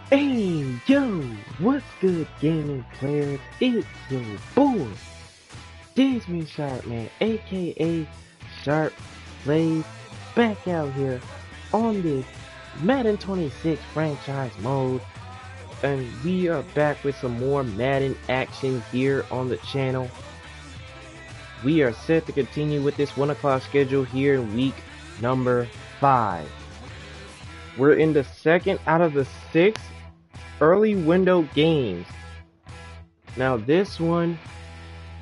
Hey, yo, what's good, gaming players? It's your boy, Disney Sharp Man, aka Sharp Plays, back out here on this Madden 26 franchise mode. And we are back with some more Madden action here on the channel. We are set to continue with this 1 o'clock schedule here in week number 5. We're in the second out of the 6 early window games. Now this one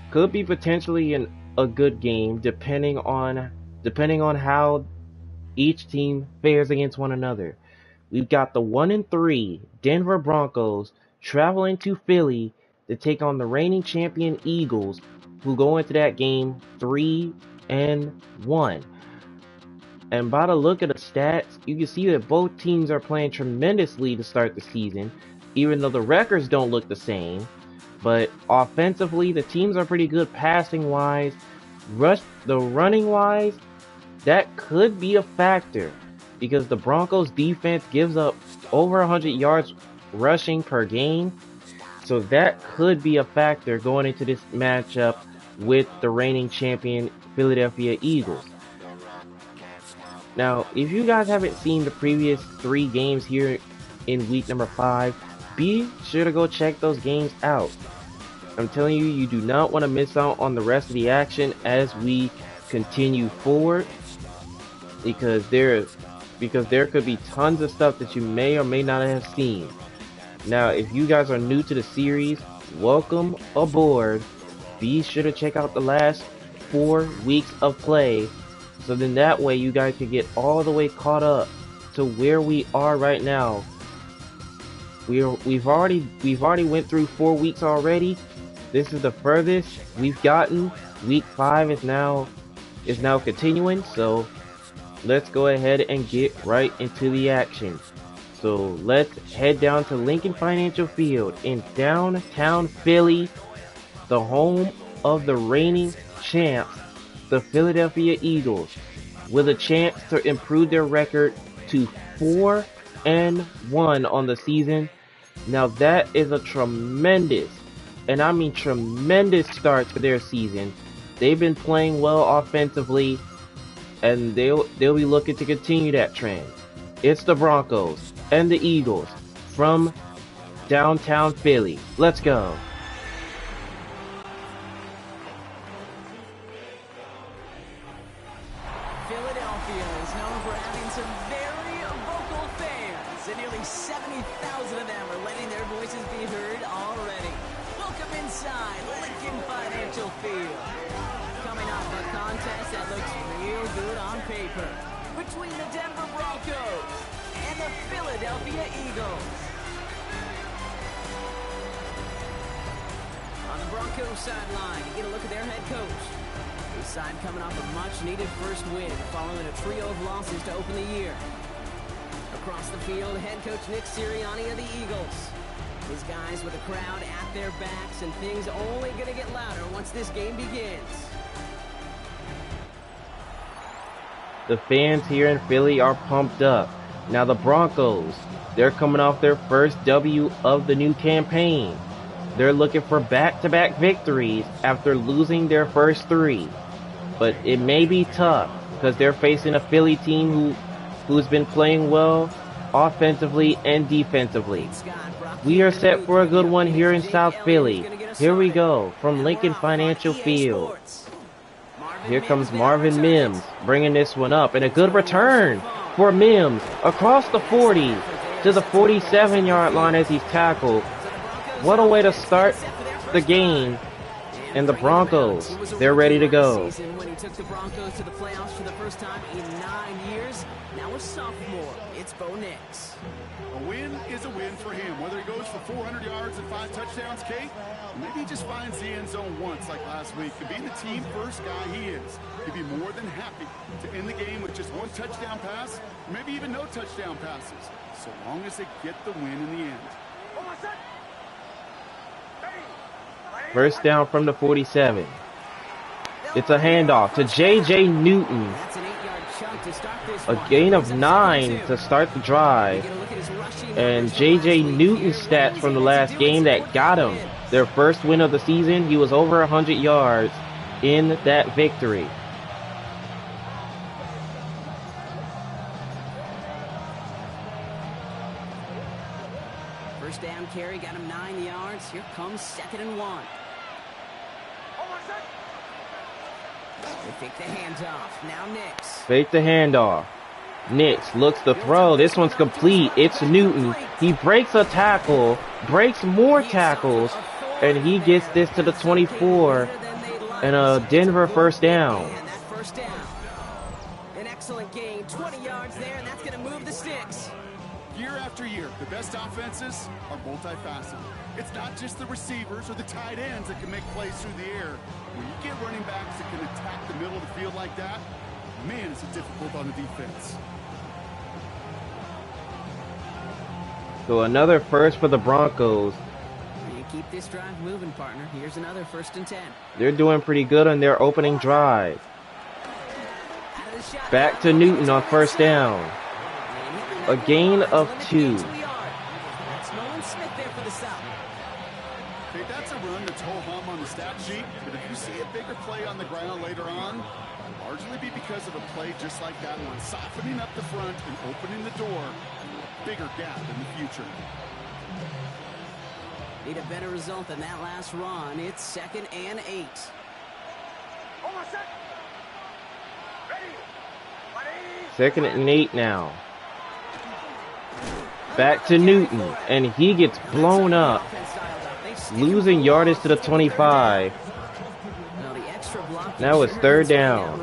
could be potentially a good game depending on how each team fares against one another. We've got the 1-3 Denver Broncos traveling to Philly to take on the reigning champion Eagles, who go into that game 3-1. And by the look of the stats, you can see that both teams are playing tremendously to start the season, even though the records don't look the same. But offensively, the teams are pretty good passing-wise. Running-wise, that could be a factor, because the Broncos defense gives up over 100 yards rushing per game. So that could be a factor going into this matchup with the reigning champion Philadelphia Eagles. Now, if you guys haven't seen the previous 3 games here in week number 5, be sure to go check those games out. I'm telling you, you do not want to miss out on the rest of the action as we continue forward, because there could be tons of stuff that you may or may not have seen. Now, if you guys are new to the series, welcome aboard. Be sure to check out the last 4 weeks of play, so then that way you guys can get all the way caught up to where we are right now. We've already went through 4 weeks already. This is the furthest we've gotten. Week 5 is now continuing, so let's go ahead and get right into the action. So let's head down to Lincoln Financial Field in downtown Philly, the home of the reigning champs, the Philadelphia Eagles, with a chance to improve their record to 4-1 on the season. Now that is a tremendous, and I mean tremendous, start to their season. They've been playing well offensively, and they'll be looking to continue that trend. It's the Broncos and the Eagles from downtown Philly. Let's go. Philadelphia is known for having some very vocal fans, and nearly 70,000 of them are letting their voices be heard already. Welcome inside Lincoln Financial Field. Coming off a contest that looks real good on paper between the Denver Broncos and the Philadelphia Eagles. On the Broncos sideline, you get a look at their head coach. His side coming off a much-needed first win following a trio of losses to open the year. Across the field, head coach Nick Sirianni of the Eagles. His guys with the crowd at their backs, and things only going to get louder once this game begins. The fans here in Philly are pumped up. Now the Broncos, they're coming off their first W of the new campaign. They're looking for back-to-back victories after losing their first 3. But it may be tough, because they're facing a Philly team who's been playing well offensively and defensively. We are set for a good one here in South Philly. Here we go from Lincoln Financial Field. Here comes Marvin Mims bringing this one up, and a good return for Mims across the 40 to the 47-yard line as he's tackled. What a way to start the game. And the Broncos, they're ready to go. When he took the Broncos to the playoffs for the first time in 9 years, now a sophomore, it's Bo Nix. A win is a win for him, whether he goes for 400 yards and 5 touchdowns, Kate, or maybe he just finds the end zone once like last week. To be the team first guy he is, he'd be more than happy to end the game with just 1 touchdown pass, or maybe even no touchdown passes, so long as they get the win in the end. First down from the 47. It's a handoff to J.J. Newton. That's an 8-yard chunk A gain of 9 to start the drive. And J.J. Newton's stats from the last game that got him their first win of the season. He was over 100 yards in that victory. First down carry got him 9 yards. Here comes 2nd and 1. They fake the handoff. Now Nix. Fake the handoff. Nix looks to throw. This one's complete. It's Newton. He breaks a tackle, breaks more tackles, and he gets this to the 24 and a Denver first down. And that first down. An excellent gain. 20 yards there, and that's going to move the sticks. Year after year, the best offenses are multifaceted. It's not just the receivers or the tight ends that can make plays through the air. When you get running backs that can attack the middle of the field like that, man, is it difficult on the defense. So another first for the Broncos. You keep this drive moving, partner. Here's another 1st and 10. They're doing pretty good on their opening drive. Back to Newton on first down. A gain of 2. That's Nolan Smith there for the South. Okay, that's a run that's ho-hum on the stat sheet, but if you see a bigger play on the ground later on, it'll largely be because of a play just like that one, softening up the front and opening the door to a bigger gap in the future. Need a better result than that last run. It's 2nd and 8. Second and 8 now. Back to Newton, and he gets blown up, losing yardage to the 25. Now it's 3rd down.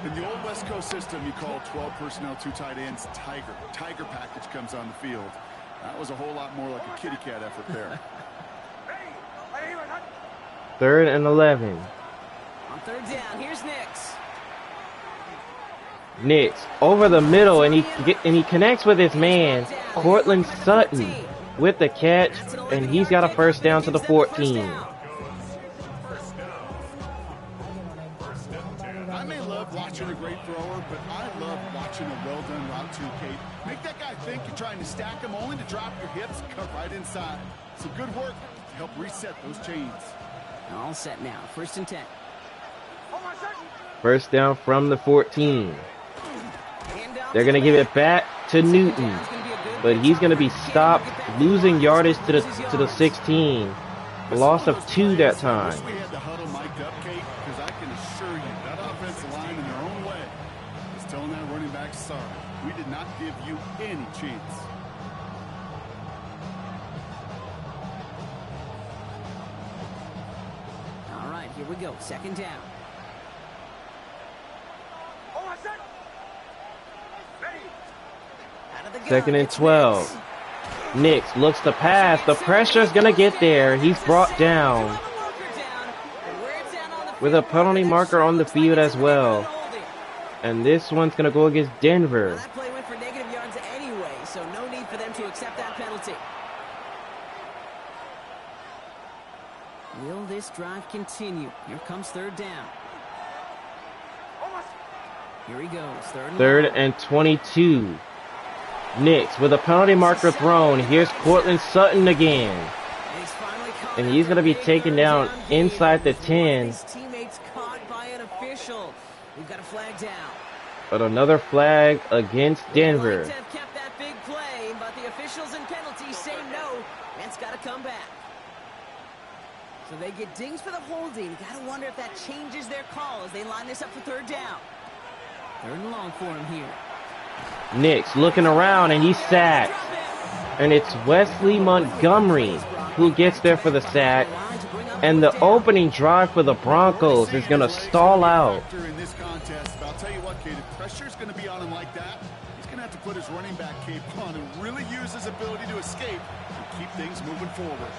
In the old West Coast system, you call 12 personnel, 2 tight ends, Tiger. Tiger package comes on the field. That was a whole lot more like a kitty cat effort there. 3rd and 11. On 3rd down, here's Nix. Nix over the middle, and he connects with his man, Cortland Sutton, with the catch, and he's got a first down to the 14. I may love watching a great thrower, but I love watching a well-done route too, Kate. Make that guy think you're trying to stack him only to drop your hips and cut right inside. Some good work to help reset those chains. All set now. 1st and 10. First down from the 14. They're going to give it back to Newton, but he's going to be stopped, losing yardage to the 16. A loss of 2 that time. I wish we had the huddle mic'd up, Kate, because I can assure you that offensive line in their own way is telling that running back, sorry, we did not give you any chance. All right, here we go. 2nd down. 2nd and 12. Nix looks to pass. The pressure's going to get there. He's brought down with a penalty marker on the field as well. And this one's going to go against Denver. That play went for negative yards anyway, so no need for them to accept that penalty. Will this drive continue? Here comes 3rd down. Here he goes. 3rd and 22. Nix with a penalty marker thrown. Here's Cortland Sutton again. And he's going to be taken down inside the 10. His teammates caught by an official. We've got a flag down. But another flag against Denver. They might have kept that big play, but the officials and penalties say no. It's got to come back. So they get dings for the holding. You got to wonder if that changes their call as they line this up for 3rd down. 3rd and long for him here. Nix looking around, and he's sacked. And it's Wesley Montgomery who gets there for the sack. And the opening drive for the Broncos is going to stall out. In this contest, I'll tell you what, Kate, if pressure's going to be on him like that, he's going to have to put his running back cape on and really use his ability to escape and keep things moving forward.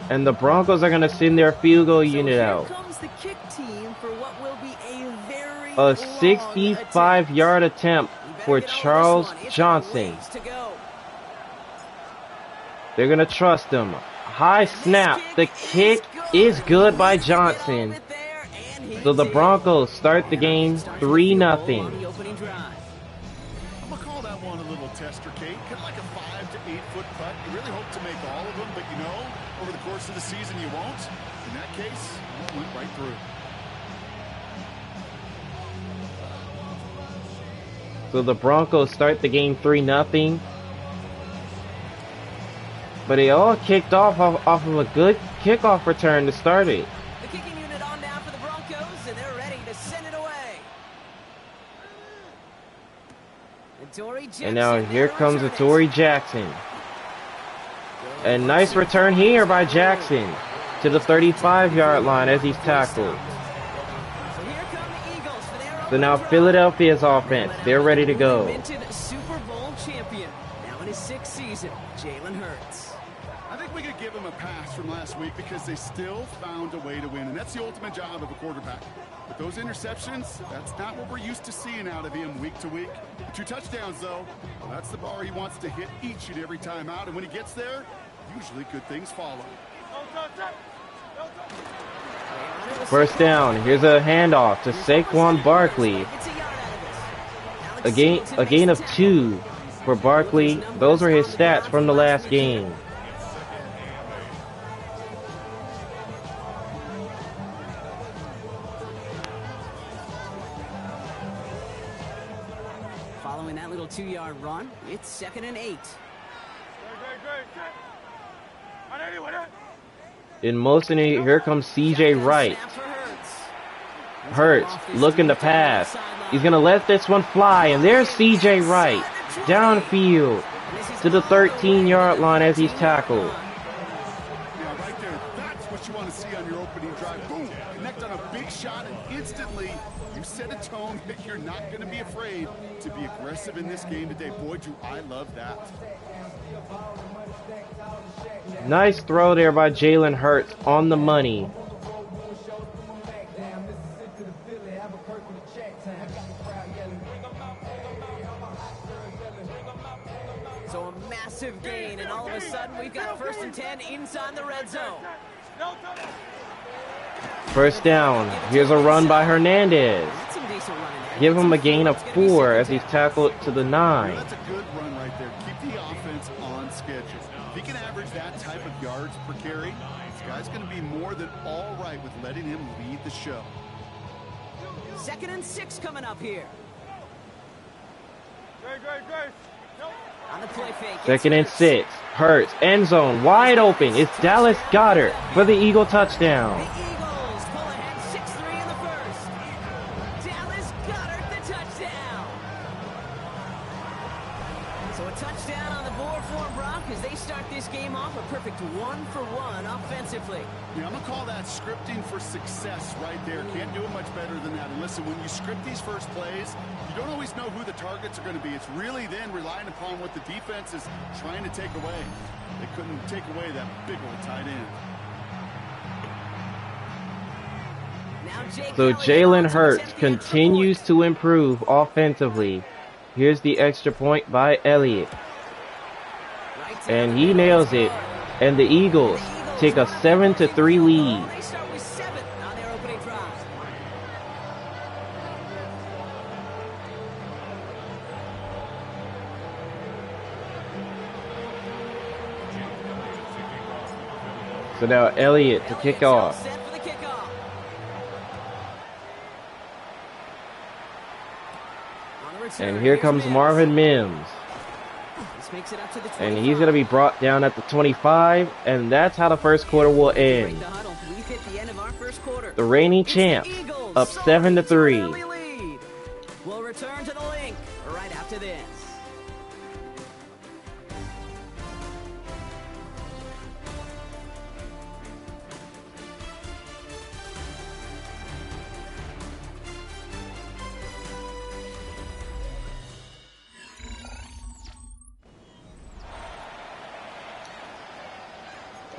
And the Broncos are going to send their field goal unit out. Comes the kick team for what will be a 65-yard attempt for Charles Johnson. They're going to trust him. High snap. The kick is good by Johnson. So the Broncos start the game 3-0. On the opening drive. I'm going to call that one a little tester, Kate. Kind of like a 5 to 8 foot putt. You really hope to make all of them, but you know, over the course of the season you won't. In that case, it went right through. So the Broncos start the game 3-0. But they all kicked off of a good kickoff return to start it. The kicking unit on now for the Broncos, and they're ready to send it away. And now here comes a Torrey Jackson. A nice return here by Jackson to the 35-yard line as he's tackled. So now Philadelphia's offense, they're ready to go. Super Bowl champion, now in his 6th season, Jalen Hurts. I think we could give them a pass from last week because they still found a way to win, and that's the ultimate job of a quarterback. But those interceptions, that's not what we're used to seeing out of him week to week. The 2 touchdowns, though, well, that's the bar he wants to hit each and every time out, and when he gets there, usually good things follow. First down, here's a handoff to Saquon Barkley. A gain of 2 for Barkley. Those are his stats from the last game. Following that little 2-yard run, it's 2nd and 8. In motion, here comes C.J. Wright. Hurts looking to pass. He's going to let this one fly, and there's C.J. Wright downfield to the 13-yard line as he's tackled. Yeah, right there. That's what you want to see on your opening drive. Boom! Connect on a big shot, and instantly you set a tone that you're not going to be afraid to be aggressive in this game today. Boy, do I love that. Nice throw there by Jalen Hurts on the money. So a massive gain, and all of a sudden we've got 1st and 10 inside the red zone. First down. Here's a run by Hernandez. Give him a gain of 4 as he's tackled to the 9. That's a good run right there. Keep the offense on schedule. If he can average that type of yards per carry, this guy's going to be more than all right with letting him lead the show. 2nd and 6 coming up here. On the play fake. 2nd and 6. Hurts, end zone, wide open. It's Dallas Goedert for the Eagle touchdown. The Eagles pull ahead 6-3 in the first. Dallas Goedert the touchdown. So a touchdown on the board for Broncos. They start this game off a perfect 1-for-1 offensively. Yeah, I'm going to call that scripting for success right there. Can't do it much better than that. And listen, when you script these first plays, you don't always know who the targets are going to be. It's really then relying upon what the defense is trying to take away. They couldn't take away that big old tight end. So Jalen Hurts continues to improve offensively. Here's the extra point by Elliott. And he nails it. And the Eagles take a 7-3 lead. They start with 7 on their opening drive. So now Elliott to kick off. Set for the kickoff. On the return, And here comes Marvin Mims. This makes it up to the 25. And he's going to be brought down at the 25. And that's how the first quarter will end. Break the huddle. We've hit the end of our first quarter. The reigning It's the champs Eagles up soaring to 7-3. an early lead. We'll return to the link right after this.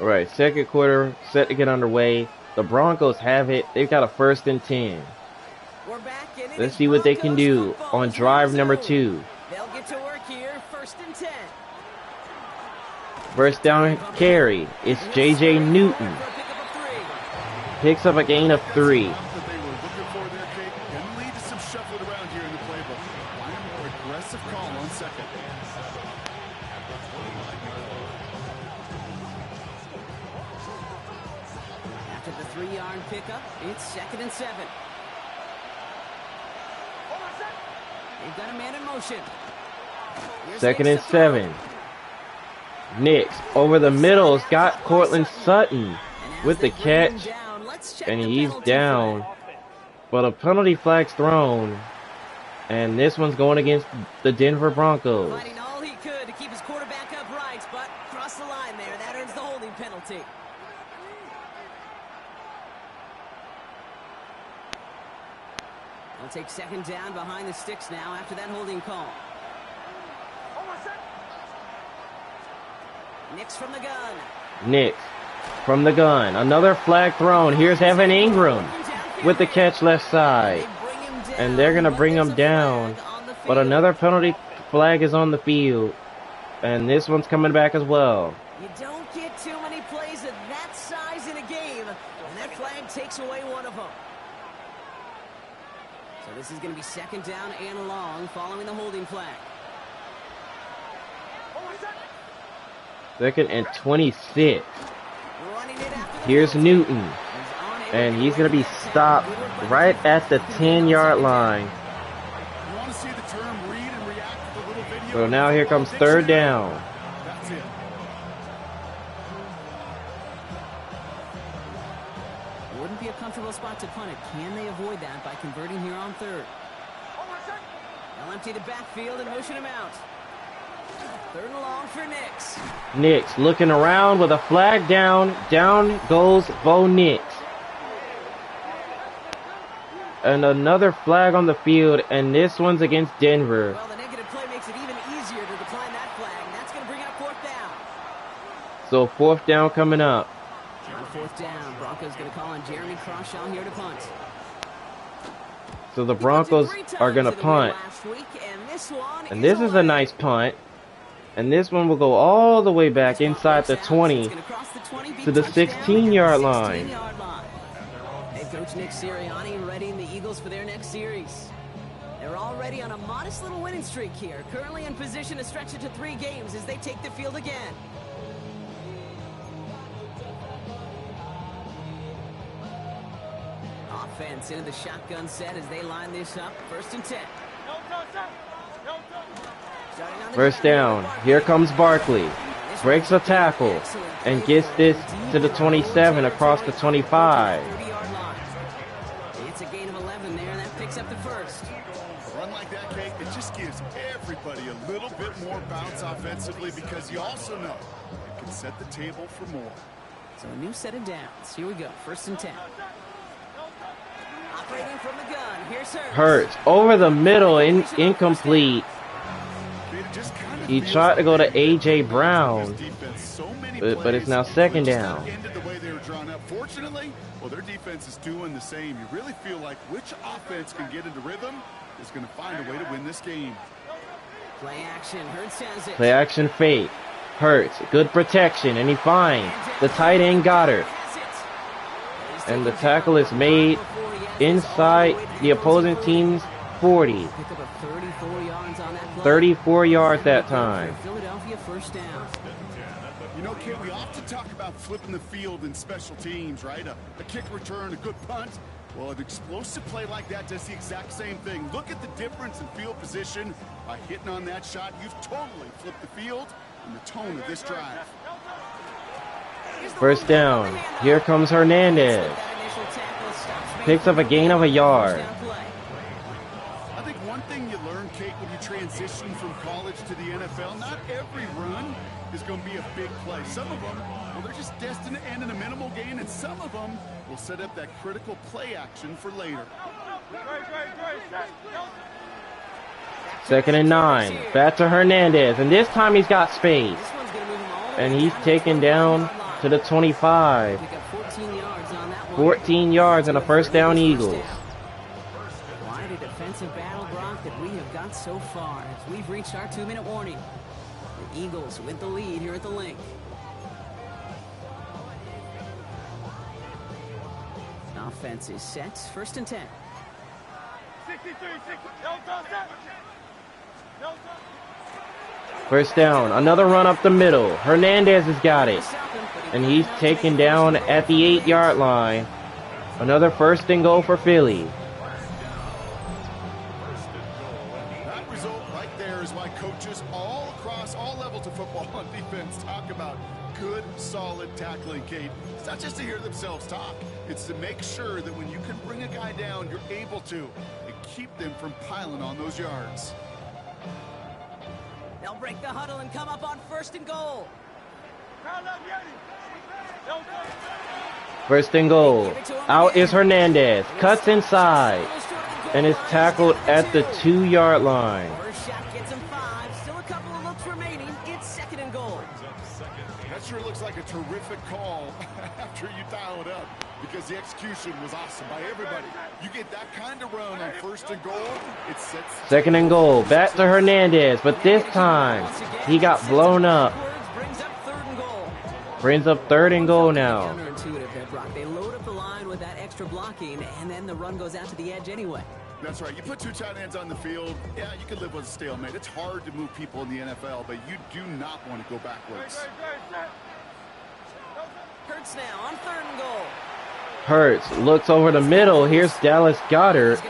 All right, second quarter set to get underway. The Broncos have it. They've got a 1st and 10. We're back in it. Let's see what they can do on drive number 2. They'll get to work here. 1st and 10. First down carry. It's J.J. Newton. For a pickup of 3. Picks up a gain of 3. That they were the playbook. Find a more aggressive call on second. After the 3-yard pickup, it's 2nd and 7. They've got a man in motion. Here's 2nd and Nick's 7. Nix over the middle has got Cortland Sutton with the catch, and he's down. But a penalty flag's thrown, and this one's going against the Denver Broncos. Fighting all he could to keep his quarterback upright, but crossed the line there. That earns the holding penalty. They'll take 2nd down behind the sticks now after that holding call. Nix from the gun. Nix from the gun. Another flag thrown. Here's Evan Ingram with the catch left side. And they're going to bring him down. But another penalty flag is on the field. And this one's coming back as well. You don't get too many plays of that size in a game. And that flag takes away one of them. So this is going to be 2nd down and long following the holding flag. 2nd and 26. Here's Newton. And he's going to be stopped right at the 10-yard line. So now here comes 3rd down. That's it. Wouldn't be a comfortable spot to punt it. Can they avoid that by converting here on 3rd? They'll empty the backfield and motion him out. 3rd and long for Nix. Nix looking around with a flag down. Down goes Bo Nix. And another flag on the field, and this one's against Denver. Well, the negative play makes it even easier to decline that flag, and that's going to bring up 4th down. So 4th down coming up. On 4th down, Broncos going to call on Jeremy Crawshaw here to punt. So the Broncos are going to punt. And this is a nice punt. And this one will go all the way back inside the 20 to the 16-yard line. Head coach Nick Sirianni readying the Eagles for their next series. They're already on a modest little winning streak here, currently in position to stretch it to 3 games as they take the field again. Offense into the shotgun set as they line this up. 1st and 10. 1st down. Here comes Barkley. Breaks a tackle and gets this to the 27 across the 25. It's a gain of 11 there, and that picks up the 1st. A run like that, Kate, it just gives everybody a little bit more bounce offensively because you also know it can set the table for more. So a new set of downs. Here we go. 1st and 10. Operating from the gun. Here's Hurts over the middle, incomplete. He tried to go to A.J. Brown, but it's now 2nd down. Fortunately, well, their defense is doing the same. You really feel like which offense can get into rhythm is going to find a way to win this game. Play action. Hurts has it. Play action fake. Hurts. Good protection, and he finds the tight end Goddard. And the tackle is made inside the opposing team's 40. 34 yards that time. Philadelphia 1st down. You know, Kate, we often talk about flipping the field in special teams, right? A kick return, a good punt. Well, an explosive play like that does the exact same thing. Look at the difference in field position. By hitting on that shot, you've totally flipped the field and the tone of this drive. 1st down. Here comes Hernandez. Picks up a gain of a yard. I think one thing you learn, Kate, when you transition from college to the NFL, not every run is going to be a big play. Some of them, well, they're just destined to end in a minimal gain, and some of them will set up that critical play action for later. 2nd and 9. Back to Hernandez, and this time he's got space. And he's taken down to the 25. 14 yards and a 1st down Eagles. Quite a defensive battle, Brock, that we have got so far as we've reached our 2-minute warning. The Eagles with the lead here at the Link. Offense is set. 1st and 10. First down, another run up the middle. Hernandez has got it. And he's taken down at the 8-yard line. Another first and goal for Philly. That result right there is why coaches all across all levels of football on defense talk about good, solid tackling, Kate. It's not just to hear themselves talk. It's to make sure that when you can bring a guy down, you're able to and keep them from piling on those yards. They'll break the huddle and come up on first and goal. First and goal. Out is Hernandez. Cuts inside. And is tackled at the 2-yard line. First shot gets him 5. Still a couple of looks remaining. It's second and goal. That sure looks like a terrific call after you dial it up, because the execution was awesome by everybody. You get that kind of run on first and goal, it sets... Second and goal. Back to Hernandez, but this time he got blown up. Brings up third and goal now. They load up the line with that extra blocking, and then the run goes out to the edge anyway. That's right. You put 2 tight ends on the field, yeah, you can live with a stalemate. It's hard to move people in the NFL, but you do not want to go backwards. Hurts now on third and goal. Hurts looks over the middle. Here's Dallas Goedert,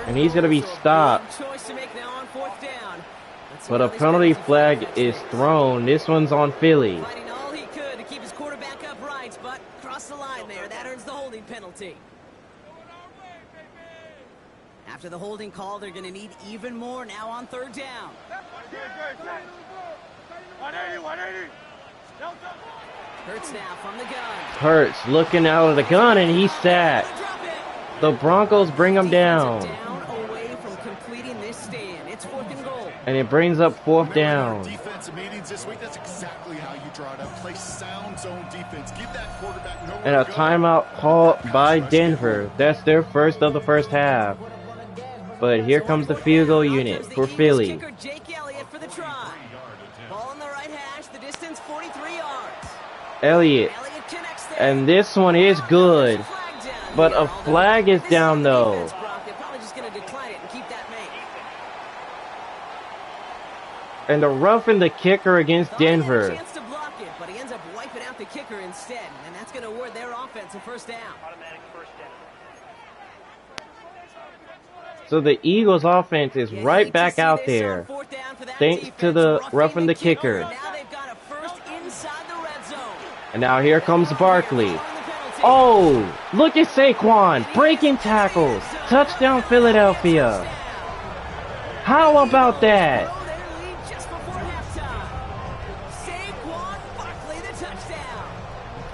and he's going to be stopped. But a penalty flag is thrown. This one's on Philly. Fighting all he could to keep his quarterback upright, but cross the line there. That earns the holding penalty. After the holding call, they're going to need even more now on third down. Hurts now from the gun. Hurts looking out of the gun, and he's sacked. The Broncos bring him down. Away from completing this stand. It's fourth and goal. And it brings up fourth down. Defensive meetings this week, that's exactly how you draw it up. Play sound zone defense. Give that quarterback nowhere And a to go. timeout called by Denver. That's their first of the first half. But here comes the field goal unit for Philly. Ball on the right hash, the distance 43 yards. Elliott. And this one is good. But a flag is down though. They're probably just going to decline it and keep that made. And the roughing the kicker against Denver. He had a chance to block it, but he ends up wiping out the kicker instead, and that's going to award their offense a first down. So the Eagles offense is right back out there. Thanks to the roughing the kicker. Now they've got a first inside the red zone. And now here comes Barkley. Oh, look at Saquon breaking tackles. Touchdown Philadelphia. How about that?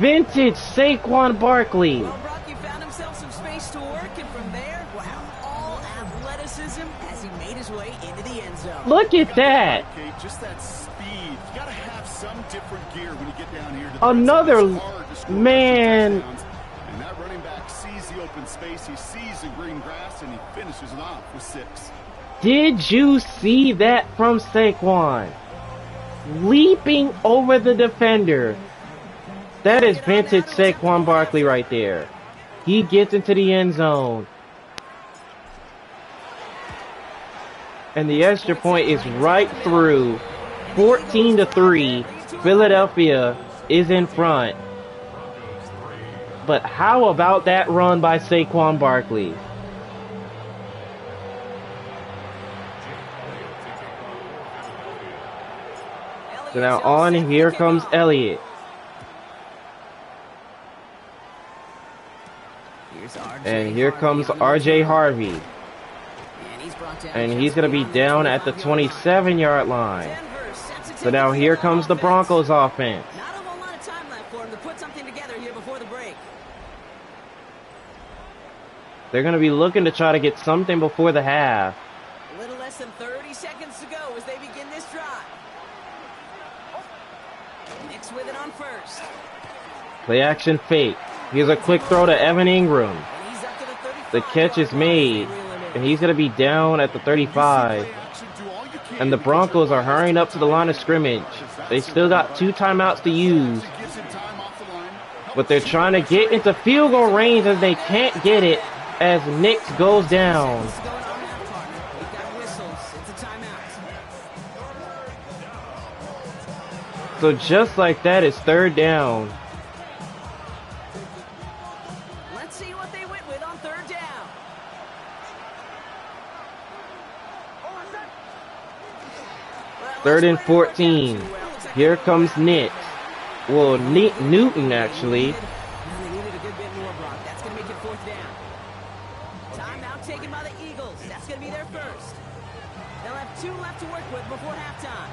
Vintage Saquon Barkley. Well, Brock, he found himself some space to work, and from there, wow, all athleticism as he made his way into the end zone. Look at that. Okay, just that speed. You got to have some different gear when you get down here. To the Another red zone. It's hard to score man. touchdowns. And that running back sees the open space. He sees the green grass, and he finishes it off with 6. Did you see that from Saquon? Leaping over the defender. That is vintage Saquon Barkley right there. He gets into the end zone. And the extra point is right through. 14-3. Philadelphia is in front. But how about that run by Saquon Barkley? So now on, here comes Elliott. And here comes RJ Harvey. And he's going to be down at the 27-yard line. So now here comes the Broncos offense. Not a whole lot of time left for him to put something together here before the break. They're going to be looking to try to get something before the half. A little less than 30 seconds to go as they begin this drive. Knicks with it on first. Play action fake. Here's a quick throw to Evan Ingram. And he's up to the 35. The catch is made. And he's going to be down at the 35. And the Broncos are hurrying up to the line of scrimmage. They still got 2 timeouts to use. But they're trying to get into field goal range, and they can't get it as Knicks goes down. timeout. So just like that, it's third down. Let's see what they went with on third down. Third and 14. Here comes Nick. Well, Newton actually. They needed a good bit more, Brock. That's going to make it fourth down. Timeout taken by the Eagles. That's going to be their first. They'll have 2 left to work with before halftime.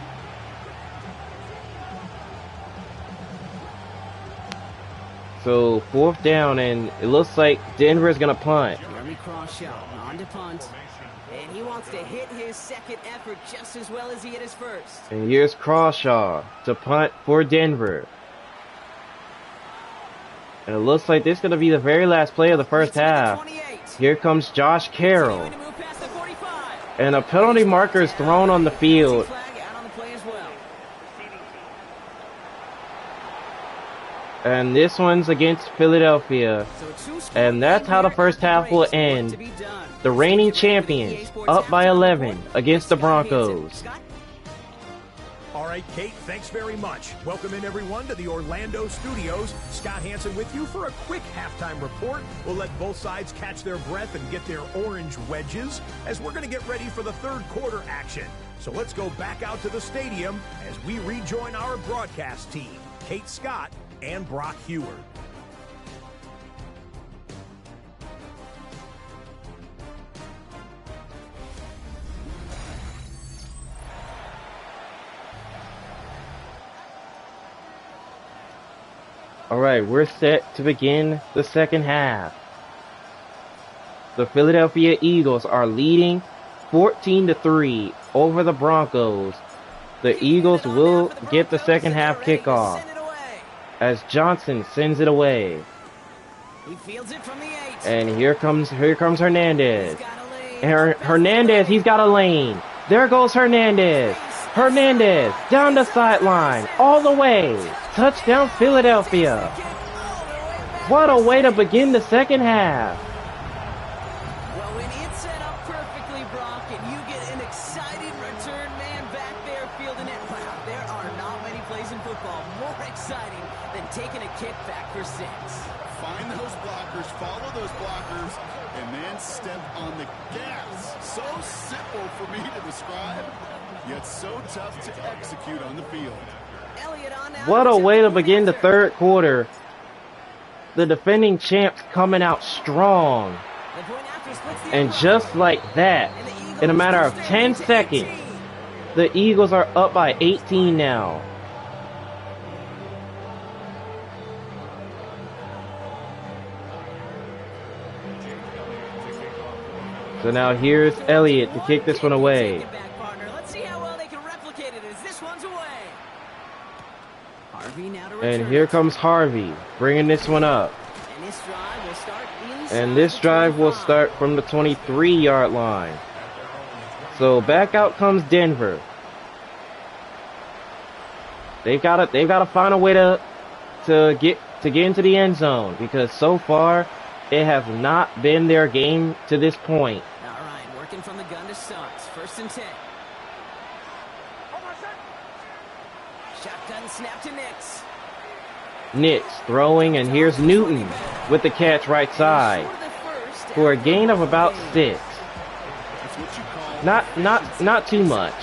So fourth down, and it looks like Denver's gonna punt. Jeremy Crawshaw on to punt. And he wants to hit his second effort just as well as he hit his first. And here's Crawshaw to punt for Denver. And it looks like this is gonna be the very last play of the first half. Here comes Josh Carroll. And a penalty marker is thrown on the field. And this one's against Philadelphia. And that's how the first half will end. The reigning champions up by 11 against the Broncos. All right, Kate, thanks very much. Welcome in, everyone, to the Orlando studios. Scott Hansen with you for a quick halftime report. We'll let both sides catch their breath and get their orange wedges as we're going to get ready for the third quarter action. So let's go back out to the stadium as we rejoin our broadcast team, Kate Scott and Brock Heward. Alright, we're set to begin the second half. The Philadelphia Eagles are leading 14-3 over the Broncos. The Eagles will get the second half kickoff as Johnson sends it away. He fields it from the 8. And here comes Hernandez. And Hernandez, he's got a lane. There goes Hernandez. Hernandez down the sideline, all the way. Touchdown Philadelphia. What a way to begin the second half. Well, when it's set up perfectly, Brock, and you get an exciting return man back there fielding it, wow, there are not many plays in football more exciting than taking a kick back for 6. Find those blockers, follow those blockers, and then step on the gas. So simple for me to describe, yet so tough to execute on the field. What a way to begin the third quarter. The defending champs coming out strong. And just like that, in a matter of 10 seconds, the Eagles are up by 18 now. So now here's Elliott to kick this one away. And here comes Harvey, bringing this one up. And this drive will start from the 23-yard line. So back out comes Denver. They've got to find a way to get into the end zone, because so far it has not been their game to this point. All right, working from the gun to Suggs. 1st and 10. Shotgun snap to Nix. Nix throwing, and here's Newton with the catch right side for a gain of about 6. Not too much.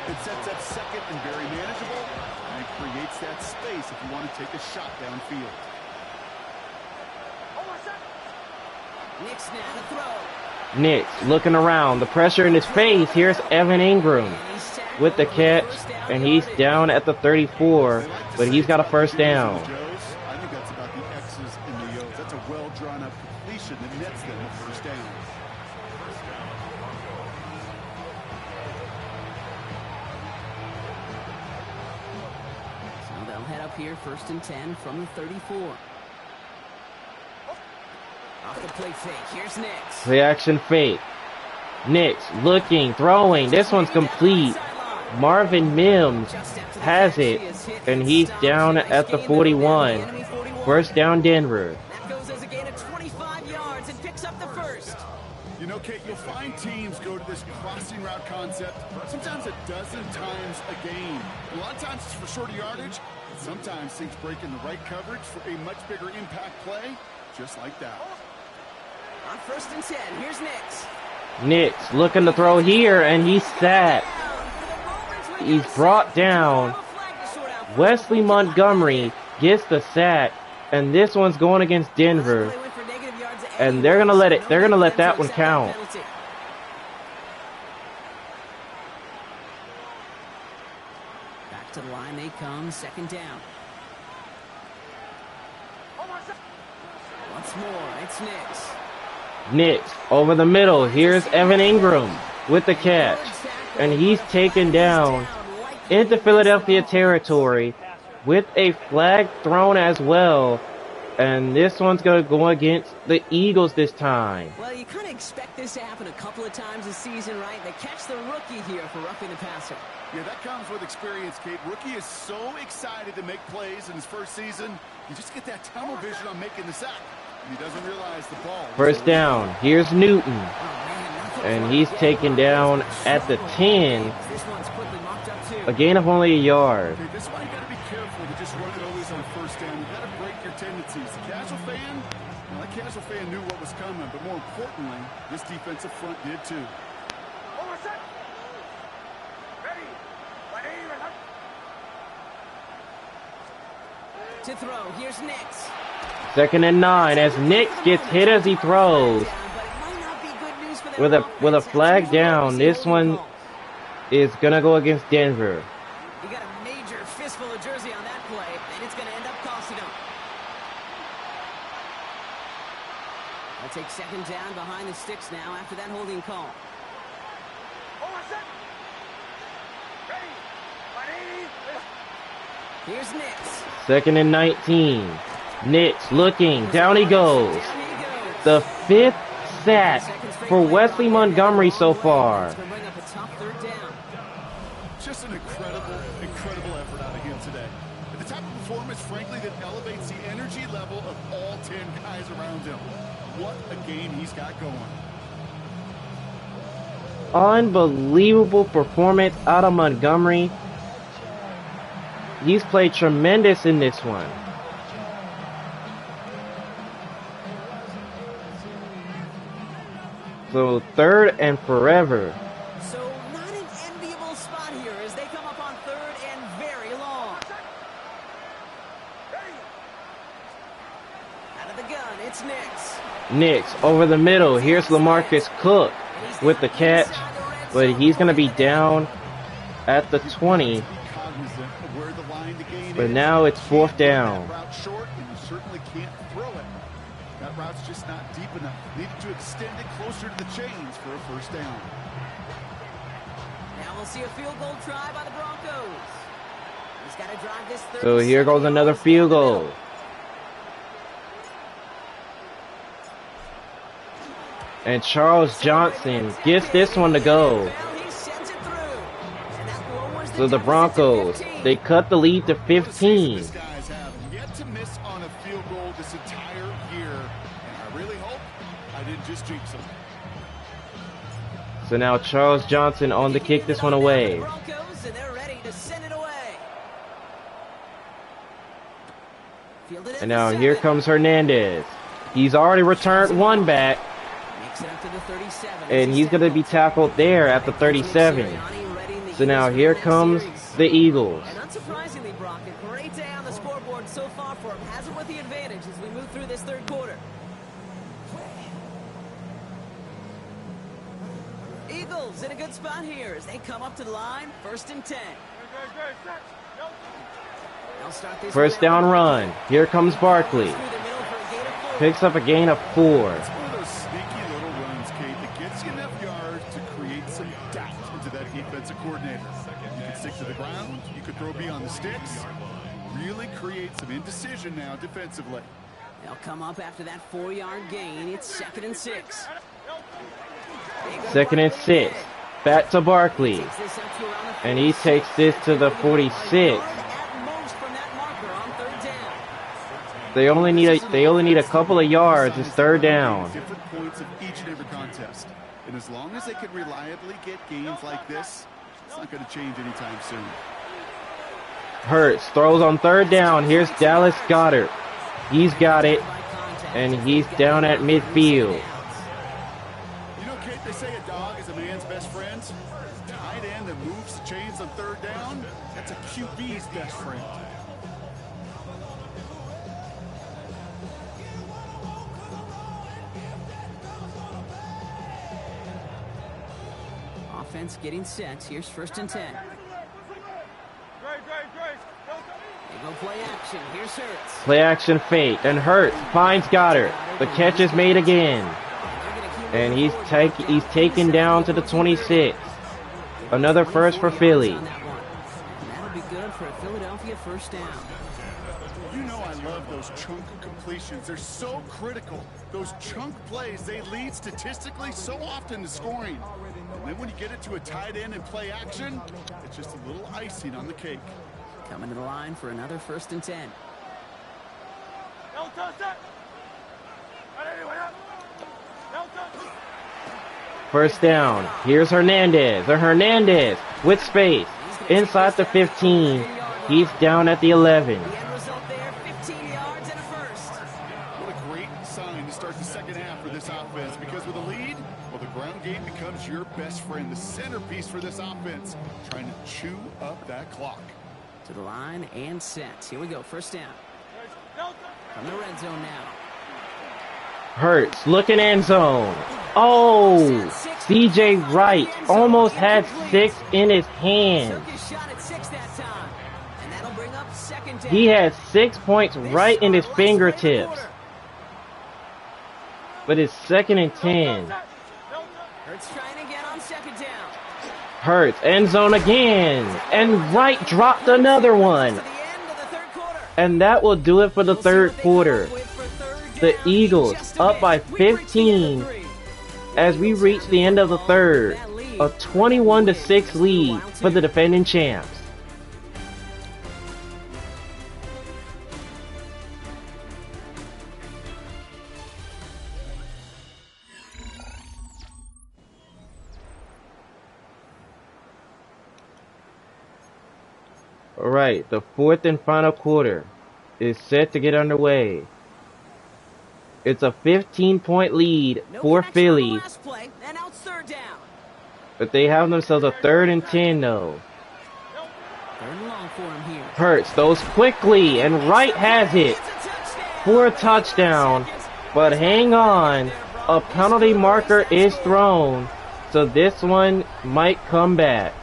It sets up second and very manageable, and it creates that space if you want to take a shot downfield. Nix now to throw. Nix looking around, the pressure in his face. Here's Evan Ingram with the catch, and he's down at the 34, but he's got a first down. I think that's about the X's and the O's. That's a well-drawn-up completion that nets them a first down. So they'll head up here, 1st and 10 from the 34. Off the play fake, here's Nix. The action fake. Nix looking, throwing. This one's complete. Marvin Mims has it, and he's down at the 41. First down, Denver. That goes as a gain of 25 yards and picks up the first. You know, Kate, Kate, you'll find teams go to this crossing route concept sometimes a dozen times a game. A lot of times it's for shorter yardage. Sometimes things break in the right coverage for a much bigger impact play, just like that. On 1st and 10, here's Nix. Nix looking to throw here, and he's sacked. He's brought down. Wesley Montgomery gets the sack, and this one's going against Denver. And they're gonna let that one count. Back to the line they come, 2nd down. Once more, it's Nix. Nix over the middle. Here's Evan Ingram with the catch. And he's taken down into Philadelphia territory with a flag thrown as well. And this one's going to go against the Eagles this time. Well, you kind of expect this to happen a couple of times this season, right? They catch the rookie here for roughing the passer. Yeah, that comes with experience, Kate. Rookie is so excited to make plays in his first season. You just get that tunnel vision on making the sack. And he doesn't realize the ball. 1st down. Here's Newton. And he's taken down at the 10. A gain of only a yard. Okay, this one you got to be careful to just run it always on 1st down. You got to break your tendencies. The casual fan, well, that casual fan knew what was coming, but more importantly, this defensive front did too. To throw, here's Nix. 2nd and 9 as Nix gets hit as he throws. With a flag down, this one is gonna go against Denver. You got a major fistful of jersey on that play, and it's gonna end up costing them. They'll take 2nd down behind the sticks now after that holding call. Here's Nix. 2nd and 19. Nix looking, down he goes. The 5th sack for Wesley Montgomery so far. Just an incredible effort out of him today. At the type of performance, frankly, that elevates the energy level of all 10 guys around him. What a game he's got going. Unbelievable performance out of Montgomery. He's played tremendous in this one. So 3rd and forever. So not an enviable spot here as they come up on 3rd and very long. Out of the gun, it's Nix. Nix over the middle. Here's LaMarcus Cook with the catch, but he's going to be down at the 20. But now it's 4th down. Short, and you certainly can't throw it. That route's just not deep enough. Needed to extend it closer to the chains for a 1st down. Now we'll see a field goal try by the Broncos. He's got to drive this 30. So here goes another field goal. And Charles Johnson gets this one to go. So the Broncos, they cut the lead to 15. These guys have yet to miss on a field goal this entire year, and I really hope I didn't just jinx them. So now Charles Johnson on to kick this one away. And now here comes Hernandez. He's already returned one back. And he's going to be tackled there at the 37. So now here comes the Eagles. And unsurprisingly, Brock, a great day on the scoreboard so far for him. Has him with the advantage as we move through this 3rd quarter. Eagles in a good spot here as they come up to the line. 1st and 10. First down run. Here comes Barkley. Picks up a gain of 4. It's one of those sneaky little runs, Kate, that gets you enough yards to create some doubt into that defensive coordinator. You can stick to the ground. You could throw beyond the sticks. Really create some indecision now defensively. They'll come up after that 4-yard gain. It's 2nd and 6. 2nd and 6. Back to Barkley. And he takes this to the 46. They only need a couple of yards. It's 3rd down. Different points of each and every contest. And as long as they can reliably get gains like this, it's not going to change anytime soon. Hurts throws on third down. Here's Dallas Goedert. He's got it, and he's down at midfield. You know, Kate, they say a dog is a man's best friend. Tight end that moves the chains on third down, that's a QB's best friend. Offense getting set. Here's 1st and 10. They go play action. Here's Hurts. Play action fake, and Hurts finds Goddard. The catch is made again, and he's taken down to the 26. Another first for Philly. And that'll be good for a Philadelphia 1st down. You know I love those chunk completions. They're so critical. Those chunk plays, they lead statistically so often to scoring. And then when you get it to a tight end and play action, it's just a little icing on the cake. Coming to the line for another 1st and 10. First down. Here's Hernandez. Hernandez with space inside the 15. He's down at the 11. The end result there, 15 yards and a first. What a great sign to start the second half for this offense, because with a lead, well, the ground game becomes your best friend, the centerpiece for this offense, trying to chew up that clock. To the line and set. Here we go, 1st down. From the red zone now. Hurts looking end zone. Oh, C.J. Wright almost had 6 in his hand. Took his shot at 6 that time. And that'll bring up 2nd down. He had 6 points right in his fingertips. But it's 2nd and 10. Hurts trying again on 2nd down. Hurts end zone again, and Wright dropped another one. To the end of the 3rd quarter. And that will do it for the 3rd quarter. The Eagles up by 15 as we reach the end of the 3rd. A 21-6 lead for the defending champs. Alright, the 4th and final quarter is set to get underway. It's a 15-point lead for Philly, but they have themselves a 3rd and 10 though. Hurts those quickly, and Wright has it for a touchdown, but hang on, a penalty marker is thrown, so this one might come back.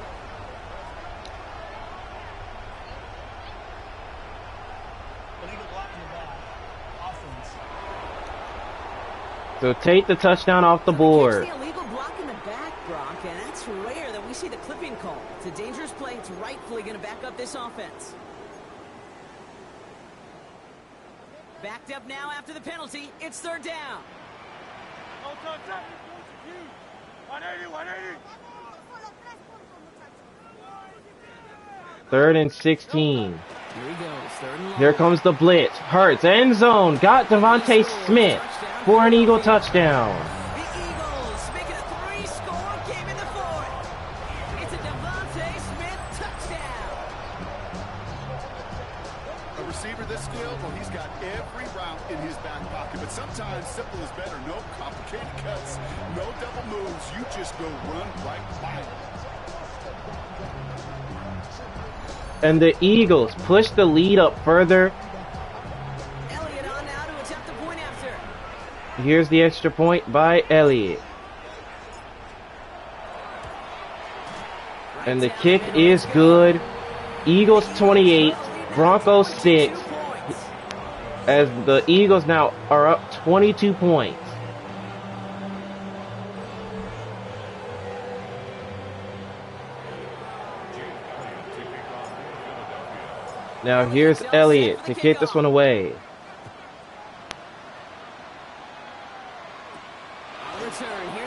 So take the touchdown off the board. It's the illegal block in the back, Brock, and that's rare that we see the clipping call. It's a dangerous play. It's rightfully going to back up this offense. Backed up now after the penalty. It's 3rd down. 3rd and 16. Here he goes. 3rd and long. Here comes the blitz. Hurts end zone. Got Devontae Smith for an Eagle touchdown. The Eagles making a 3-score game in the 4th. It's a Devontae Smith touchdown. A receiver this skilled, well, he's got every route in his back pocket, but sometimes simple is better. No complicated cuts, no double moves. You just go run right by it. And the Eagles push the lead up further. Elliott on now to attempt the point after. Here's the extra point by Elliott. And the kick is good. Eagles 28, Broncos 6. As the Eagles now are up 22 points. Now here's Elliott to kick this one away.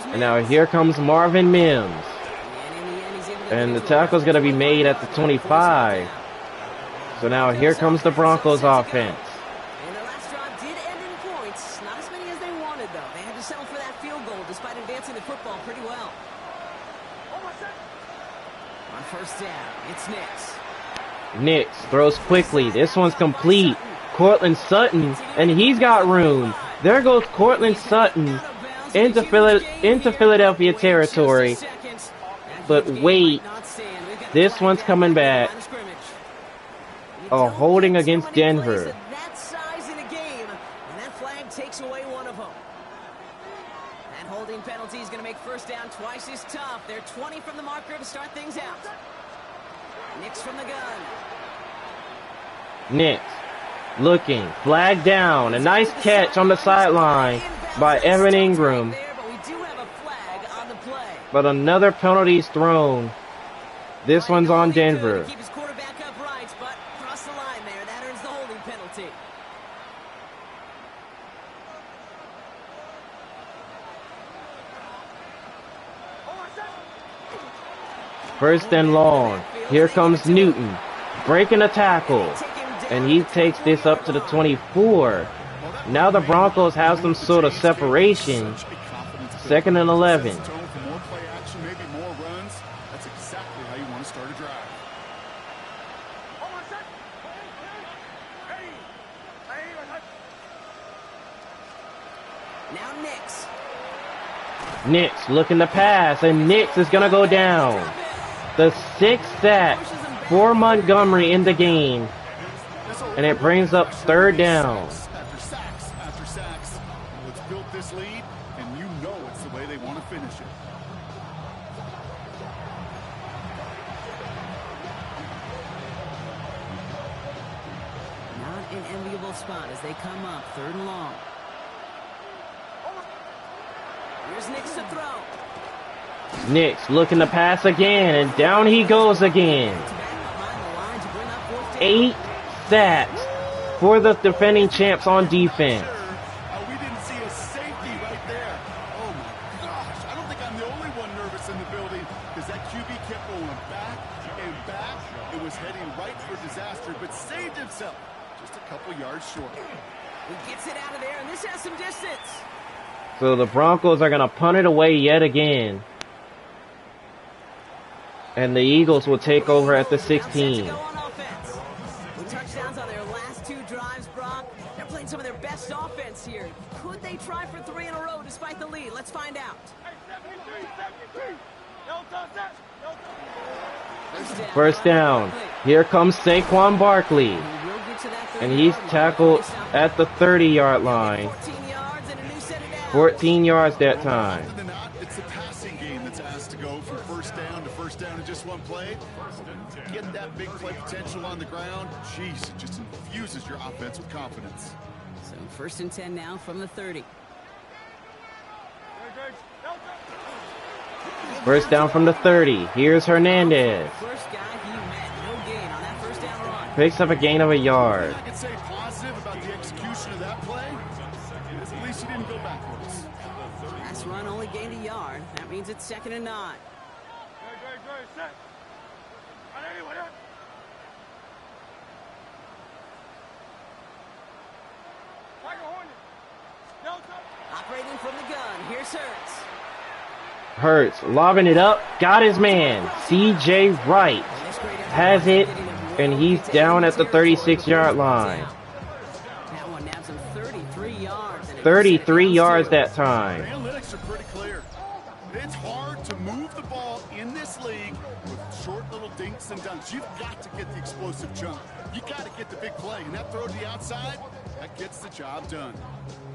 And now here comes Marvin Mims. And the tackle's going to be made at the 25. So now here comes the Broncos offense. And the last drive did end in points. Not as many as they wanted, though. They had to settle for that field goal despite advancing the football pretty well. well. On first down, it's Nix. Nix throws quickly. This one's complete. Cortland Sutton, and he's got room. There goes Cortland Sutton into Philadelphia territory. But wait, this one's coming back. A holding against Denver. That size in a game, and that flag takes away one of them. That holding penalty is going to make first down twice as tough. They're 20 from the marker to start things out. Nix from the gun. Nix looking, flag down. A nice catch on the sideline by Evan Ingram. But another penalty is thrown. This one's on Denver. Keep his quarterback upright, but cross the line there. That earns the holding penalty. First and long. Here comes Newton, breaking a tackle, and he takes this up to the 24. Now the Broncos have some sort of separation. 2nd and 11. Now Nix. Nix looking to pass, and Nix is going to go down. The 6th sack for Montgomery in the game. And it brings up 3rd down. After sacks. Let's build this lead, and you know it's the way they want to finish it. Not an enviable spot as they come up 3rd and long. Here's Nix to throw. Nix looking to pass again, and down he goes again. 8 sacks for the defending champs on defense. We didn't see a safety right there. Oh my gosh, I don't think I'm the only one nervous in the building because that QB kept going back and back. It was heading right for disaster, but saved himself just a couple yards short. He gets it out of there, and this has some distance. So the Broncos are going to punt it away yet again. And the Eagles will take over at the 16. With touchdowns on their last 2 drives, Brock, they're playing some of their best offense here. Could they try for 3 in a row despite the lead? Let's find out. First down. Here comes Saquon Barkley. And he's tackled at the 30-yard line. 14 yards that time. It's the passing game that's asked to go from first down in just one play. Get that big play potential on the ground. Jeez, it just infuses your offense with confidence. So 1st and 10 now from the 30. First down from the 30. Here's Hernandez. First guy he met, no gain on that first down run. Picks up a gain of a yard. I can say positive about the execution of that play. At least he didn't go backwards. Last run only gained a yard. That means it's 2nd and 9. Operating from the gun, here's Hurts. Hurts lobbing it up, got his man. C.J. Wright has it, and he's down at the 36-yard line. That one nabs him 33 yards. 33 yards that time. The analytics are pretty clear. It's hard to move the ball in this league with short little dinks and dunks. You've got to get the explosive jump. You got to get the big play, and that throw to the outside, that gets the job done.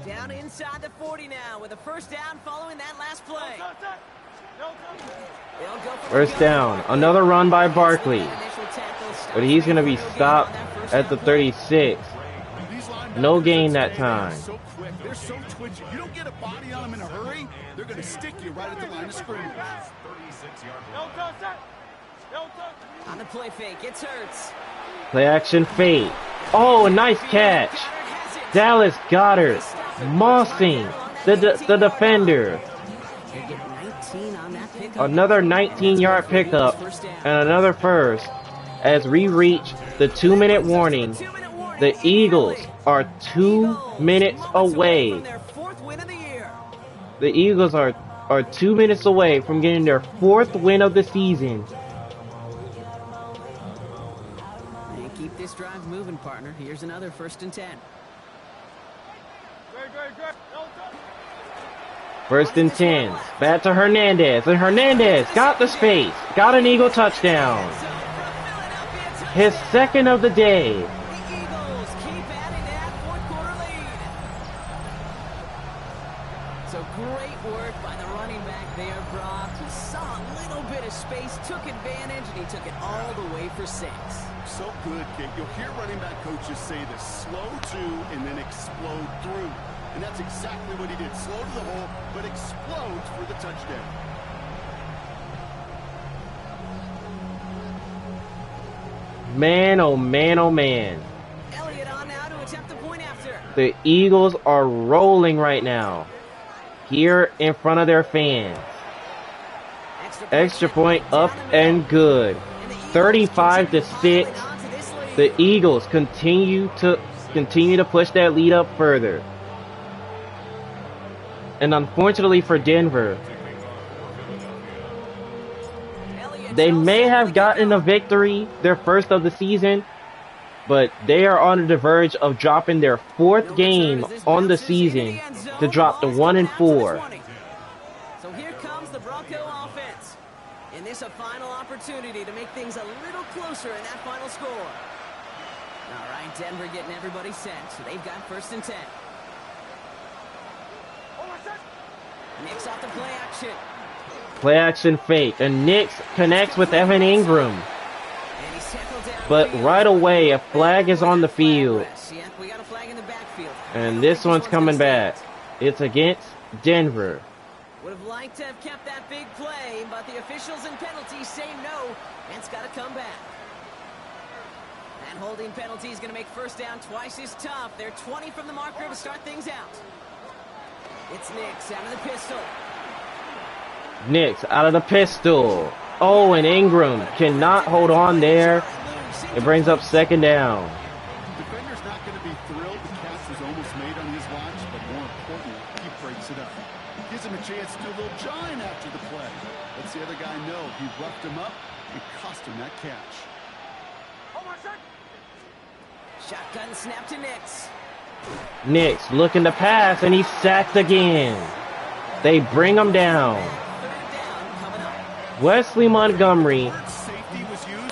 Down inside the 40 now with a first down following that last play. First down, another run by Barkley, but he's going to be stopped at the 36. No gain that time. So quick, they're so twitchy. You don't get a body on them in a hurry, they're going to stick you right at the line of scrimmage. On the play fake, it's Hurts. Play action fake. Oh, nice catch. Dallas Goedert mossing the defender. Another 19-yard pickup and another first as we reach the 2-minute warning. The Eagles are 2 minutes away. The Eagles are are 2 minutes away from getting their 4th win of the season. And keep this drive moving, partner. Here's another 1st and 10. 1st and 10. Back to Hernandez. And Hernandez got the space. Got an Eagle touchdown. His 2nd of the day. The Eagles keep adding to that 4th quarter lead. So great work by the running back there, Brock. He saw a little bit of space, took advantage, and he took it all the way for 6. So good, kid. You'll hear running back coaches say this: slow to and then explode through. And that's exactly what he did. Slow to the hole, but explodes for the touchdown. Man, oh man, oh man. Elliott on now to attempt the point after. The Eagles are rolling right now. Here in front of their fans. Extra point up and good. 35 to 6. The Eagles continue to push that lead up further. And unfortunately for Denver, they may have gotten a victory, their 1st of the season, but they are on the verge of dropping their 4th game on the season to drop to 1-4. So here comes the Bronco offense. And this a final opportunity to make things a little closer in that final score. All right, Denver getting everybody set. So they've got 1st and 10. Nix off the play action. Play action fake. And Nix connects with Evan Ingram. And he's tackled down. But right away, a flag is on the field. Yeah, we got a flag in the backfield. And this one's coming back. It's against Denver. Would have liked to have kept that big play, but the officials and penalties say no, and it's got to come back. That holding penalty is going to make 1st down twice as tough. They're 20 from the marker to start things out. It's Nix out of the pistol. Nix out of the pistol. Oh, and Ingram cannot hold on there. It brings up 2nd down. Defender's not going to be thrilled. The catch was almost made on his watch, but more importantly, he breaks it up. Gives him a chance to do a little jawing after the play. Lets the other guy know he roughed him up and cost him that catch. Shotgun snap to Nix. Nix looking to pass, and he's sacked again. They bring him down. 3rd down coming up. Wesley Montgomery,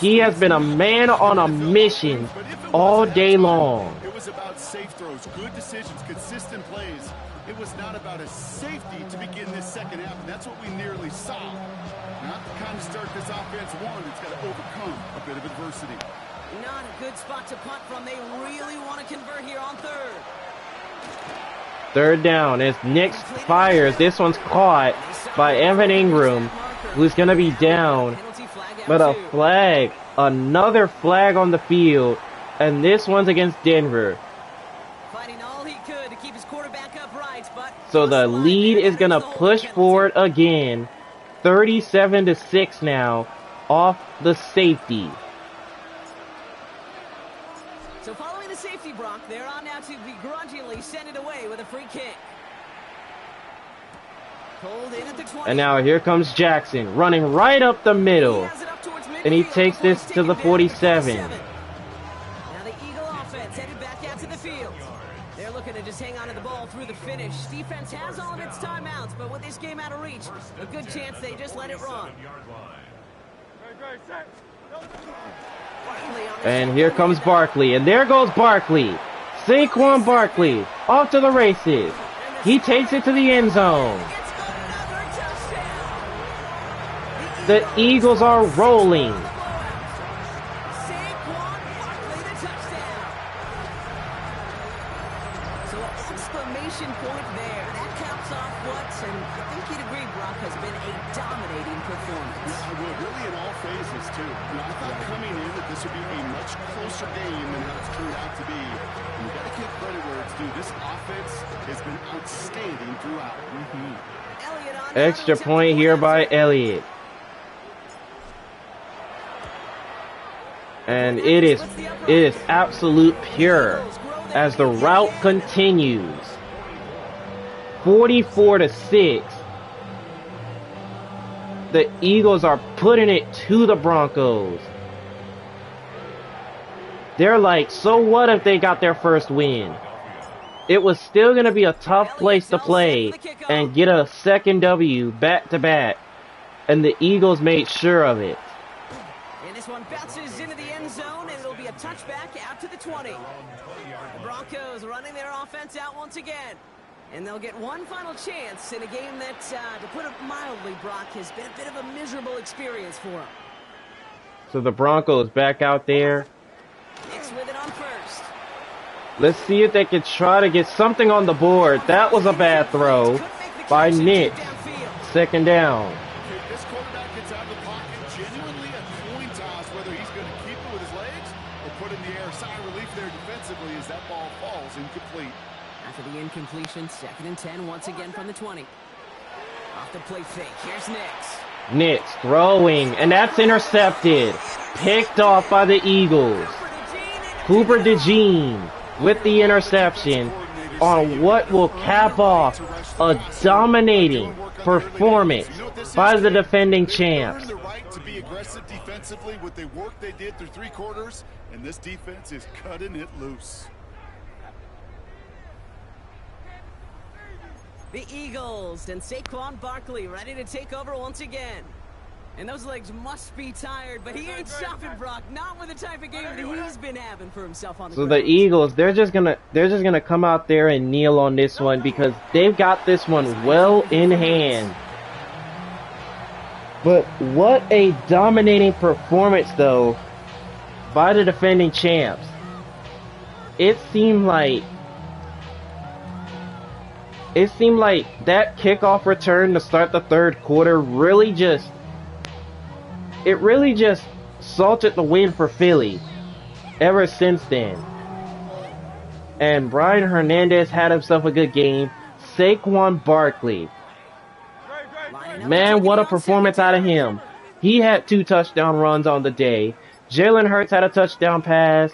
he has been a man on a mission all day long. It was about safe throws, good decisions, consistent plays. It was not about a safety to begin this 2nd half, and that's what we nearly saw. Not the kind of start this offense wanted. It's got to overcome a bit of adversity. Not a good spot to punt from. They really want to convert here on 3rd. 3rd down as Nix fires. This one's caught by Evan Ingram, who's going to be down. But a flag, another flag on the field, and this one's against Denver. Fighting all he could to keep his quarterback upright, but So the lead is going to push forward again. 37 to 6 now off the safety. So following the safety, Brock, they're on now to begrudgingly send it away with a free kick. Pulled in at the 20. And now here comes Jackson running right up the middle. And he takes this to the 47. Now the Eagle offense headed back out to the field. They're looking to just hang on to the ball through the finish. Defense has all of its timeouts, but with this game out of reach, a good chance they just let it run. And here comes Barkley, and there goes Barkley. Saquon Barkley off to the races. He takes it to the end zone. The Eagles are rolling. So an exclamation point there. That caps off what, and I think you'd agree, Brock, has been a dominating performance. Yeah, I would. Really in all phases, too. I thought coming in that this would be a much closer game than how it's turned out to be. And you got to give credit where it's due. This offense has been outstanding throughout. Extra point here by Elliott. And it is absolute pure as the route continues. 44 to 6. The Eagles are putting it to the Broncos. They're like, so what if they got their first win? It was still going to be a tough place to play and get a second W back-to-back. And the Eagles made sure of it. And this one bounces into the end zone, and it'll be a touchback out to the 20. The Broncos running their offense out once again. And they'll get one final chance in a game that, to put it mildly, Brock, has been a bit of a miserable experience for them. So the Broncos back out there. Knicks with it on first. Let's see if they can try to get something on the board. That was a bad throw by Nick. Second down. This quarterback gets out of the pocket, genuinely a coin toss whether he's going to keep it with his legs or put it in the air. Sigh of relief there defensively as that ball falls incomplete. After the incompletion, 2nd and 10 once again from the 20. Off the play fake, here's Nix. Nix throwing, and that's intercepted. Picked off by the Eagles. Cooper DeJean with the interception on what will cap off a dominating performance by the defending champs. The right to be aggressive defensively with the work they did through 3 quarters, and this defense is cutting it loose. The Eagles and Saquon Barkley ready to take over once again. And those legs must be tired, but he ain't stopping, Brock. Not with the type of game that he's been having for himself on the ground. So the Eagles, they're just gonna come out there and kneel on this one because they've got this one well in hand. But what a dominating performance though by the defending champs. It seemed like that kickoff return to start the 3rd quarter really just salted the win for Philly ever since then. And Brian Hernandez had himself a good game. Saquon Barkley, man, what a performance out of him. He had 2 touchdown runs on the day. Jalen Hurts had a touchdown pass.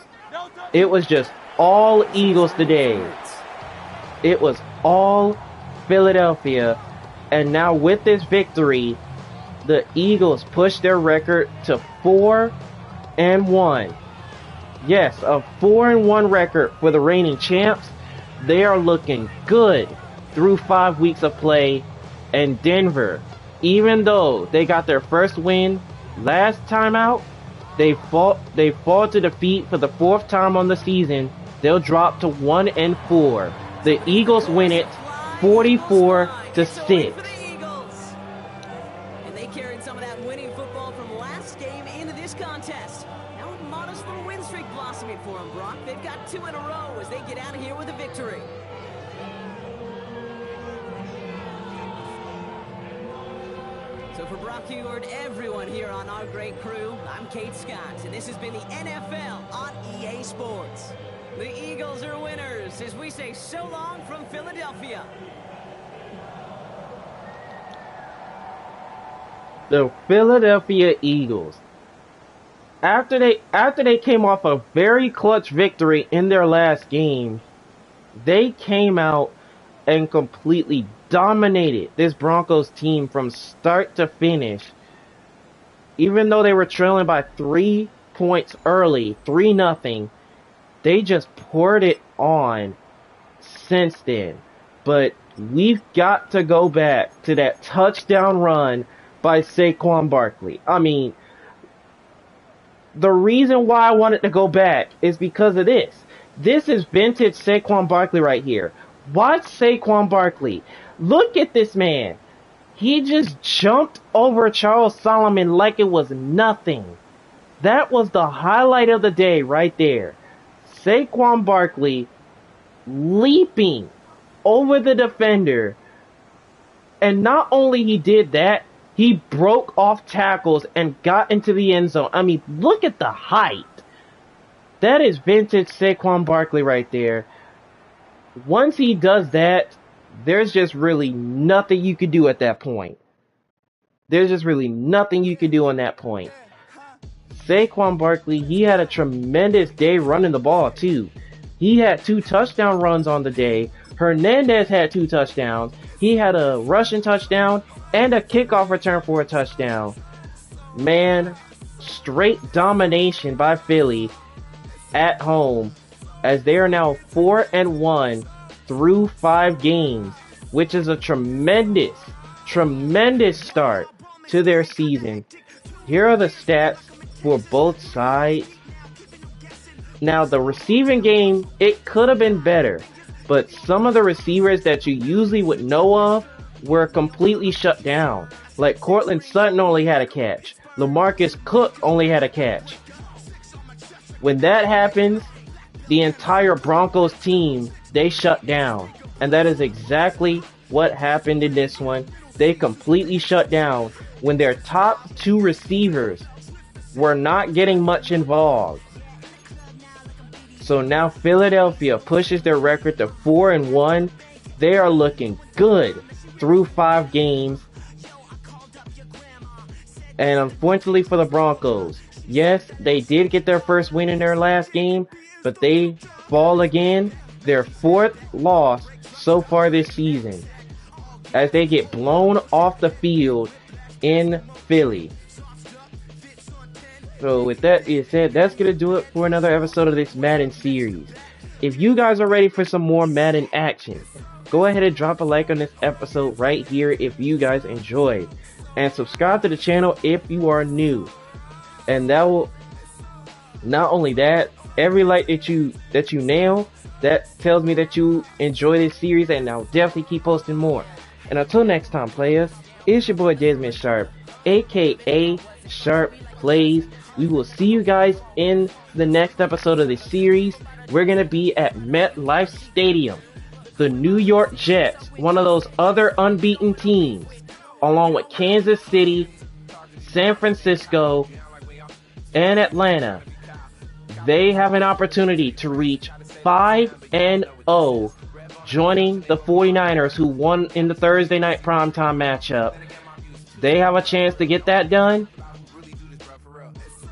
It was just all Eagles today. It was all Philadelphia. And now with this victory, the Eagles push their record to 4-1. Yes, a 4-1 record for the reigning champs. They are looking good through 5 weeks of play. And Denver, even though they got their first win last time out, they fall to defeat for the 4th time on the season. They'll drop to 1-4. The Eagles win it 44-6. And they carried some of that winning football from last game into this contest. Now a modest little win streak blossoming for them, Brock. They've got 2 in a row as they get out of here with a victory. So for Brock Huard, everyone here on our great crew, I'm Kate Scott, and this has been the NFL on EA Sports. The Eagles are winners as we say so long from Philadelphia. The Philadelphia Eagles, after they came off a very clutch victory in their last game, they came out and completely dominated this Broncos team from start to finish. Even though they were trailing by 3 points early, 3-0, they just poured it on since then. But we've got to go back to that touchdown run by Saquon Barkley. I mean, the reason why I wanted to go back is because of this. This is vintage Saquon Barkley right here. Watch Saquon Barkley. Look at this man. He just jumped over Charles Solomon like it was nothing. That was the highlight of the day right there. Saquon Barkley leaping over the defender. And not only he did that, he broke off tackles and got into the end zone. I mean, look at the height. That is vintage Saquon Barkley right there. Once he does that, there's just really nothing you can do at that point. There's just really nothing you can do on that point. Saquon Barkley, he had a tremendous day running the ball too. He had 2 touchdown runs on the day. Hernandez had 2 touchdowns. He had a rushing touchdown and a kickoff return for a touchdown. Man, straight domination by Philly at home, as they are now 4-1 through 5 games, which is a tremendous start to their season. Here are the stats for both sides. Now, the receiving game, it could have been better, but some of the receivers that you usually would know of were completely shut down. Like Cortland Sutton only had a catch. LaMarcus Cook only had a catch. When that happens, the entire Broncos team, they shut down. And that is exactly what happened in this one. They completely shut down when their top 2 receivers were not getting much involved. So now Philadelphia pushes their record to 4-1. They are looking good through 5 games. And unfortunately for the Broncos, yes, they did get their first win in their last game, but they fall again. Their 4th loss so far this season, as they get blown off the field in Philly. So with that being said, that's going to do it for another episode of this Madden series. If you guys are ready for some more Madden action, go ahead and drop a like on this episode right here if you guys enjoyed. And subscribe to the channel if you are new. And that will, not only that, every like that you nail, that tells me that you enjoy this series, and I'll definitely keep posting more. And until next time, players, it's your boy Desmond Sharp, aka Sharp Plays. We will see you guys in the next episode of this series. We're going to be at MetLife Stadium. The New York Jets, one of those other unbeaten teams, along with Kansas City, San Francisco, and Atlanta, they have an opportunity to reach 5-0, joining the 49ers, who won in the Thursday night primetime matchup. They have a chance to get that done.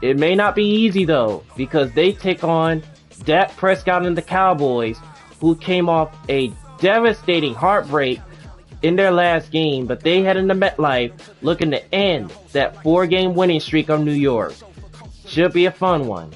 It may not be easy though, because they take on Dak Prescott and the Cowboys, who came off a devastating heartbreak in their last game, but they head into MetLife looking to end that 4-game winning streak of New York. Should be a fun one.